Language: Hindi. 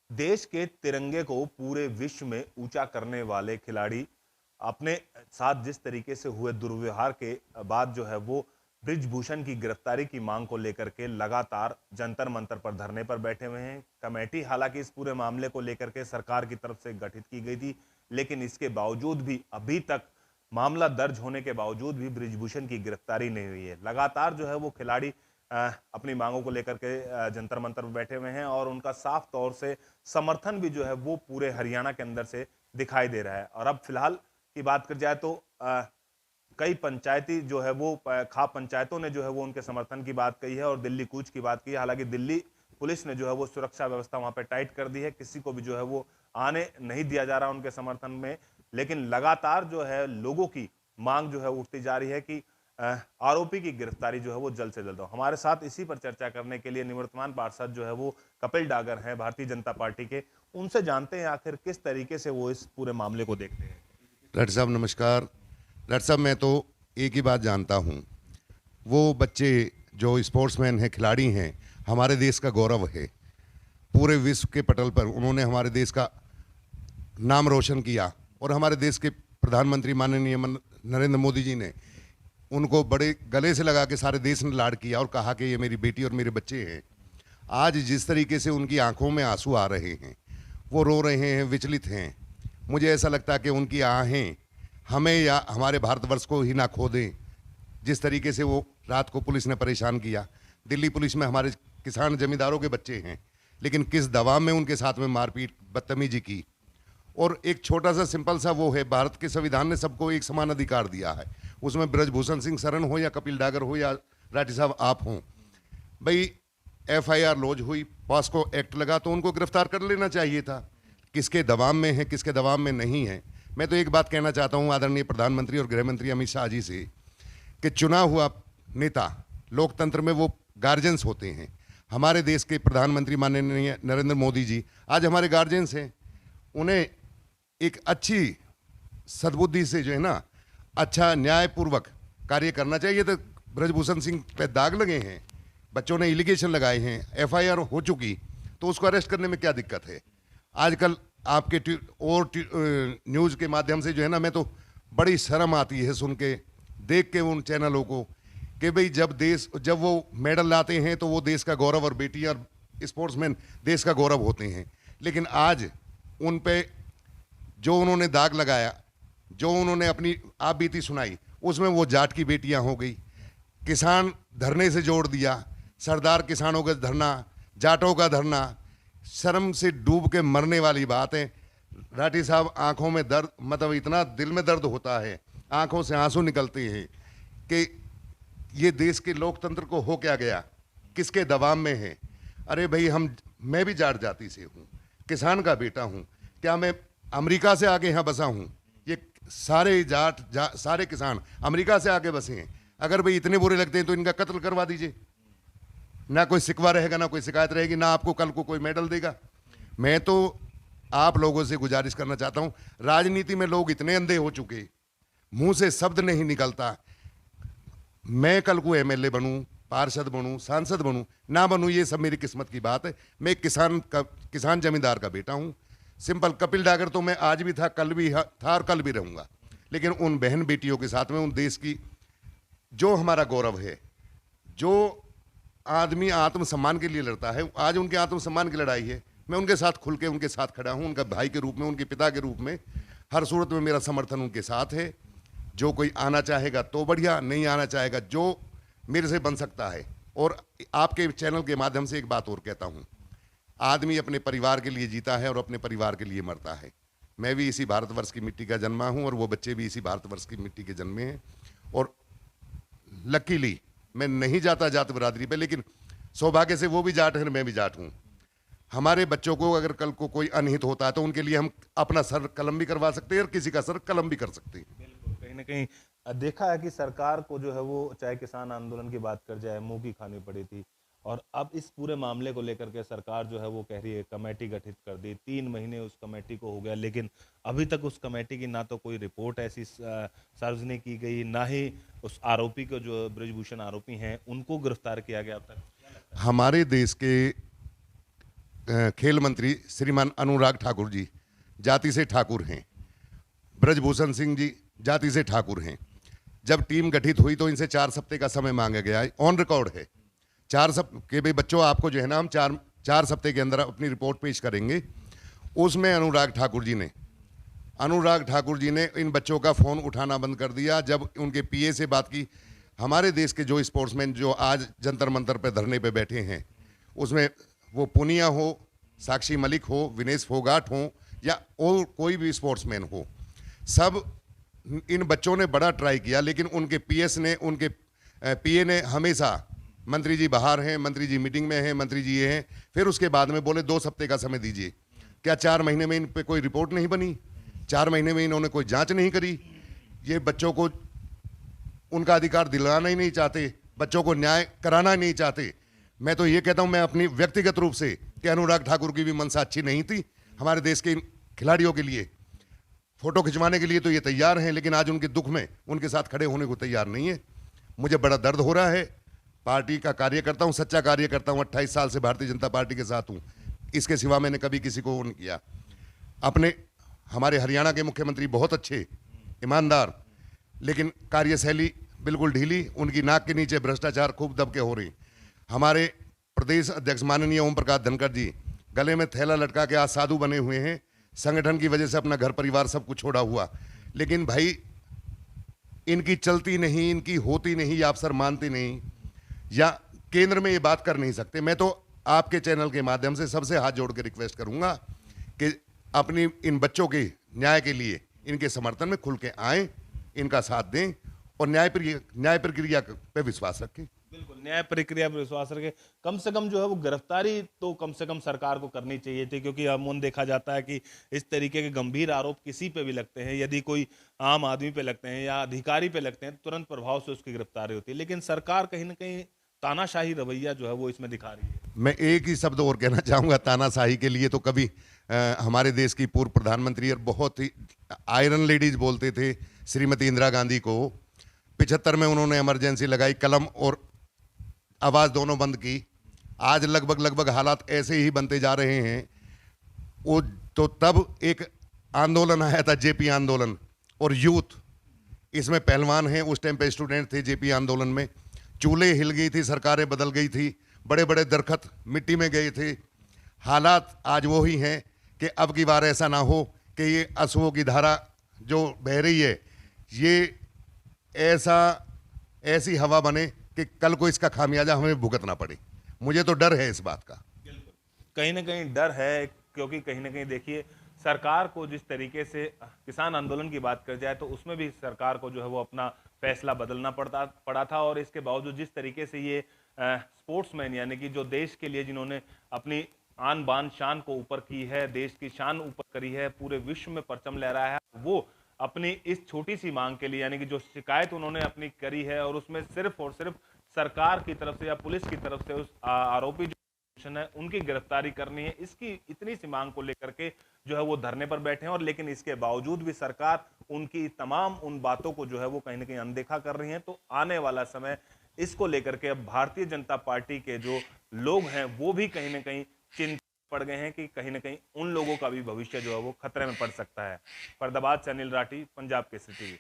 देश के तिरंगे को पूरे विश्व में ऊंचा करने वाले खिलाड़ी अपने साथ जिस तरीके से हुए दुर्व्यवहार के बाद जो है वो ब्रिजभूषण की गिरफ्तारी की मांग को लेकर के लगातार जंतर मंतर पर धरने पर बैठे हुए हैं। कमेटी हालांकि इस पूरे मामले को लेकर के सरकार की तरफ से गठित की गई थी, लेकिन इसके बावजूद भी अभी तक मामला दर्ज होने के बावजूद भी ब्रिजभूषण की गिरफ्तारी नहीं हुई है। लगातार जो है वो खिलाड़ी अपनी मांगों को लेकर के जंतर मंतर पर बैठे हुए हैं और उनका साफ तौर से समर्थन भी जो है वो पूरे हरियाणा के अंदर से दिखाई दे रहा है। और अब फिलहाल की बात कर जाए तो कई पंचायती जो है वो खाप पंचायतों ने जो है वो उनके समर्थन की बात कही है और दिल्ली कूच की बात की है। हालांकि दिल्ली पुलिस ने जो है वो सुरक्षा व्यवस्था वहां पे टाइट कर दी है, किसी को भी जो है वो आने नहीं दिया जा रहा उनके समर्थन में। लेकिन लगातार जो है लोगों की मांग जो है उठती जा रही है कि आरोपी की गिरफ्तारी जो है वो जल्द से जल्द हो। हमारे साथ इसी पर चर्चा करने के लिए निवर्तमान पार्षद जो है वो कपिल डागर हैं भारतीय जनता पार्टी के। उनसे जानते हैं आखिर किस तरीके से वो इस पूरे मामले को देखते हैं। डॉक्टर साहब नमस्कार। डॉक्टर साहब मैं तो एक ही बात जानता हूँ, वो बच्चे जो स्पोर्ट्समैन हैं, खिलाड़ी हैं, हमारे देश का गौरव है। पूरे विश्व के पटल पर उन्होंने हमारे देश का नाम रोशन किया और हमारे देश के प्रधानमंत्री माननीय नरेंद्र मोदी जी ने उनको बड़े गले से लगा के सारे देश ने लाड किया और कहा कि ये मेरी बेटी और मेरे बच्चे हैं। आज जिस तरीके से उनकी आंखों में आंसू आ रहे हैं, वो रो रहे हैं, विचलित हैं, मुझे ऐसा लगता है कि उनकी आहें हमें या हमारे भारतवर्ष को ही ना खो दें। जिस तरीके से वो रात को पुलिस ने परेशान किया, दिल्ली पुलिस में हमारे किसान जमींदारों के बच्चे हैं, लेकिन किस दबाव में उनके साथ में मारपीट बदतमीजी की। और एक छोटा सा सिंपल सा वो है, भारत के संविधान ने सबको एक समान अधिकार दिया है, उसमें ब्रजभूषण सिंह शरण हो या कपिल डागर हो या राठी साहब आप हों, भाई FIR लॉज हुई, पॉस्को एक्ट लगा तो उनको गिरफ्तार कर लेना चाहिए था। किसके दबाव में है, किसके दबाव में नहीं है। मैं तो एक बात कहना चाहता हूं आदरणीय प्रधानमंत्री और गृह मंत्री अमित शाह जी से कि चुना हुआ नेता लोकतंत्र में वो गार्जियंस होते हैं। हमारे देश के प्रधानमंत्री माननीय नरेंद्र मोदी जी आज हमारे गार्जियंस हैं। उन्हें एक अच्छी सद्बुद्धि से जो है ना, अच्छा न्यायपूर्वक कार्य करना चाहिए। तो ब्रजभूषण सिंह पे दाग लगे हैं, बच्चों ने एलिगेशन लगाए हैं, FIR हो चुकी, तो उसको अरेस्ट करने में क्या दिक्कत है। आजकल आपके न्यूज़ के माध्यम से जो है ना, मैं तो बड़ी शर्म आती है सुन के, देख के उन चैनलों को कि भाई जब वो मेडल लाते हैं तो वो देश का गौरव और बेटियां और स्पोर्ट्समैन देश का गौरव होते हैं। लेकिन आज उन पे जो उन्होंने दाग लगाया, जो उन्होंने अपनी आप बीती सुनाई, उसमें वो जाट की बेटियां हो गई, किसान धरने से जोड़ दिया, सरदार किसानों का धरना, जाटों का धरना, शर्म से डूब के मरने वाली बात है। राठी साहब आंखों में दर्द, मतलब इतना दिल में दर्द होता है, आंखों से आंसू निकलते हैं कि ये देश के लोकतंत्र को हो क्या गया, किसके दबाव में है। अरे भाई मैं भी जाट जाति से हूँ, किसान का बेटा हूँ, क्या मैं अमेरिका से आके यहाँ बसा हूँ। ये सारे सारे किसान अमेरिका से आके बसे हैं। अगर भाई इतने बुरे लगते हैं तो इनका कत्ल करवा दीजिए, ना कोई शिकवा रहेगा, ना कोई शिकायत रहेगी, ना आपको कल को कोई मेडल देगा। मैं तो आप लोगों से गुजारिश करना चाहता हूं, राजनीति में लोग इतने अंधे हो चुके, मुंह से शब्द नहीं निकलता। मैं कल को MLA बनूं, पार्षद बनूं, सांसद बनूं, ना बनूं, ये सब मेरी किस्मत की बात है। मैं किसान जमींदार का बेटा हूं। सिंपल कपिल डागर तो मैं आज भी था, कल भी था और कल भी रहूंगा। लेकिन उन बहन बेटियों के साथ में, उन देश की जो हमारा गौरव है, जो आदमी आत्मसम्मान के लिए लड़ता है, आज उनके आत्मसम्मान की लड़ाई है। मैं उनके साथ खुल के उनके साथ खड़ा हूं, उनका भाई के रूप में, उनके पिता के रूप में। हर सूरत में मेरा समर्थन उनके साथ है। जो कोई आना चाहेगा तो बढ़िया, नहीं आना चाहेगा जो मेरे से बन सकता है। और आपके चैनल के माध्यम से एक बात और कहता हूं, आदमी अपने परिवार के लिए जीता है और अपने परिवार के लिए मरता है। मैं भी इसी भारतवर्ष की मिट्टी का जन्मा हूं और वो बच्चे भी इसी भारतवर्ष की मिट्टी के जन्मे हैं। और लकीली मैं नहीं जाता जात बिरादरी पे, लेकिन सौभाग्य से वो भी जाट है, मैं भी जाट हूँ। हमारे बच्चों को अगर कल को कोई अनहित होता है तो उनके लिए हम अपना सर कलम भी करवा सकते हैं और किसी का सर कलम भी कर सकते हैं। बिल्कुल, कहीं ना कहीं देखा है कि सरकार को जो है वो चाहे किसान आंदोलन की बात कर जाए, मुंह की खानी पड़ी थी। और अब इस पूरे मामले को लेकर के सरकार जो है वो कह रही है कमेटी गठित कर दी, 3 महीने उस कमेटी को हो गया, लेकिन अभी तक उस कमेटी की ना तो कोई रिपोर्ट ऐसी सार्वजनिक की गई, ना ही उस आरोपी को, जो ब्रिजभूषण आरोपी हैं, उनको गिरफ्तार किया गया अब तक। हमारे देश के खेल मंत्री श्रीमान अनुराग ठाकुर जी जाति से ठाकुर हैं, ब्रजभूषण सिंह जी जाति से ठाकुर हैं। जब टीम गठित हुई तो इनसे 4 हफ्ते का समय मांगा गया है, ऑन रिकॉर्ड है। 4 हफ्ते के भाई बच्चों, आपको जो है ना हम 4 हफ्ते के अंदर अपनी रिपोर्ट पेश करेंगे। उसमें अनुराग ठाकुर जी ने इन बच्चों का फ़ोन उठाना बंद कर दिया। जब उनके पीए से बात की, हमारे देश के जो स्पोर्ट्समैन जो आज जंतर मंतर पे धरने पे बैठे हैं, उसमें वो पुनिया हो, साक्षी मलिक हो, विनेश फोगाट हो या और कोई भी स्पोर्ट्समैन हो, सब इन बच्चों ने बड़ा ट्राई किया, लेकिन उनके पीए ने हमेशा मंत्री जी बाहर हैं, मंत्री जी मीटिंग में हैं, मंत्री जी ये हैं। फिर उसके बाद में बोले 2 हफ्ते का समय दीजिए। क्या 4 महीने में इन पे कोई रिपोर्ट नहीं बनी? 4 महीने में इन्होंने कोई जांच नहीं करी? ये बच्चों को उनका अधिकार दिलाना ही नहीं चाहते, बच्चों को न्याय कराना ही नहीं चाहते। मैं तो ये कहता हूं, मैं अपनी व्यक्तिगत रूप से, कि अनुराग ठाकुर की भी मनसा अच्छी नहीं थी हमारे देश के खिलाड़ियों के लिए। फोटो खिंचवाने के लिए तो ये तैयार हैं, लेकिन आज उनके दुख में उनके साथ खड़े होने को तैयार नहीं है। मुझे बड़ा दर्द हो रहा है। पार्टी का कार्यकर्ता हूं, सच्चा कार्यकर्ता हूं, 28 साल से भारतीय जनता पार्टी के साथ हूं। इसके सिवा मैंने कभी किसी को नहीं किया। हमारे हरियाणा के मुख्यमंत्री बहुत अच्छे, ईमानदार, लेकिन कार्यशैली बिल्कुल ढीली। उनकी नाक के नीचे भ्रष्टाचार खूब दबके हो रही। हमारे प्रदेश अध्यक्ष माननीय ओम प्रकाश धनखड़ जी गले में थैला लटका के आज साधु बने हुए हैं। संगठन की वजह से अपना घर परिवार सब कुछ छोड़ा हुआ, लेकिन भाई इनकी चलती नहीं, इनकी होती नहीं, या अफसर मानते नहीं, या केंद्र में ये बात कर नहीं सकते। मैं तो आपके चैनल के माध्यम से सबसे हाथ जोड़ के रिक्वेस्ट करूंगा कि अपनी इन बच्चों के न्याय के लिए इनके समर्थन में खुल के आएं, इनका साथ दें और न्याय प्रक्रिया पे विश्वास रखें। बिल्कुल, न्याय प्रक्रिया पर विश्वास रखें। कम से कम जो है वो गिरफ्तारी तो कम से कम सरकार को करनी चाहिए थी, क्योंकि अमूमन देखा जाता है कि इस तरीके के गंभीर आरोप किसी पे भी लगते हैं, यदि कोई आम आदमी पे लगते हैं या अधिकारी पे लगते हैं, तुरंत प्रभाव से उसकी गिरफ्तारी होती है। लेकिन सरकार कहीं ना कहीं तानाशाही रवैया जो है वो इसमें दिखा रही है। मैं एक ही शब्द और कहना चाहूंगा तानाशाही के लिए। तो कभी हमारे देश की पूर्व प्रधानमंत्री और बहुत ही आयरन लेडीज बोलते थे श्रीमती इंदिरा गांधी को। 75 में उन्होंने इमरजेंसी लगाई, कलम और आवाज दोनों बंद की। आज लगभग हालात ऐसे ही बनते जा रहे हैं। वो तो तब एक आंदोलन आया था, जेपी आंदोलन, और यूथ इसमें पहलवान हैं। उस टाइम पे स्टूडेंट थे जेपी आंदोलन में। चूल्हे हिल गई थी, सरकारें बदल गई थी, बड़े बड़े दरखत मिट्टी में गए थे। हालात आज वो ही हैं कि अब की बार ऐसा ना हो कि ये अश्वों की धारा जो बह रही है, ये ऐसी हवा बने कि कल को इसका खामियाजा हमें भुगतना पड़े। मुझे तो डर है इस बात का। कहीं ना कहीं डर है, क्योंकि कहीं ना कहीं देखिए सरकार को जिस तरीके से किसान आंदोलन की बात कर जाए तो उसमें भी सरकार को जो है वो अपना फैसला बदलना पड़ा था। और इसके बावजूद जिस तरीके से ये स्पोर्ट्समैन, यानी कि जो देश के लिए जिन्होंने अपनी आन बान शान को ऊपर की है, देश की शान ऊपर करी है, पूरे विश्व में परचम लहराया है, वो अपनी इस छोटी सी मांग के लिए, यानी कि जो शिकायत उन्होंने अपनी करी है और उसमें सिर्फ और सिर्फ सरकार की तरफ से या पुलिस की तरफ से उस आरोपी जो है उनकी गिरफ्तारी करनी है, इसकी इतनी सी मांग को लेकर के जो है वो धरने पर बैठे हैं। और लेकिन इसके बावजूद भी सरकार उनकी तमाम उन बातों को जो है वो कहीं ना कहीं अनदेखा कर रही है। तो आने वाला समय इसको लेकर के अब भारतीय जनता पार्टी के जो लोग हैं वो भी कहीं ना कहीं चिंतित पड़ गए हैं कि कहीं ना कहीं उन लोगों का भी भविष्य जो है वो खतरे में पड़ सकता है। फरीदाबाद से अनिल राठी, पंजाब केसरी टीवी।